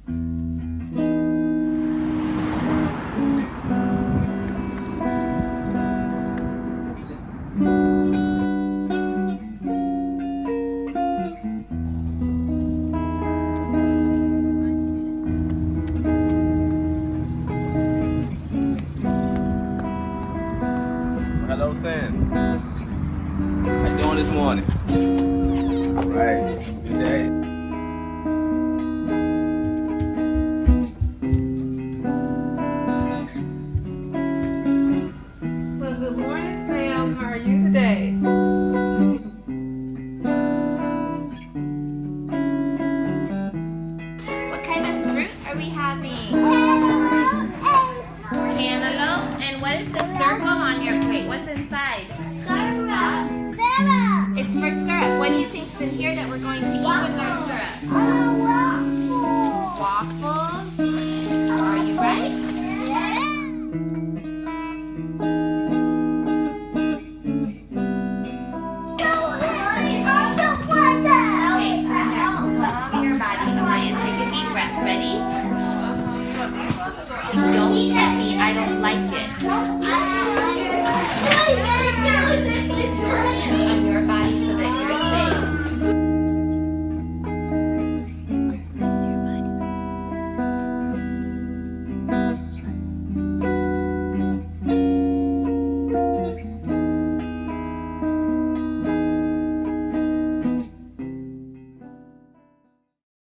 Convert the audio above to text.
Hello, Sam. How you doing this morning? All right. Good day. Well, good morning, Sam. How are you today? What kind of fruit are we having? Cantaloupe. And what is the circle on your plate? What's inside? Syrup. It's for syrup. What do you think's in here that we're going to eat with our syrup? Waffles. Are you ready? Okay, calm your body, Amaya. Take a deep breath. Ready? Don't eat me. I don't like it.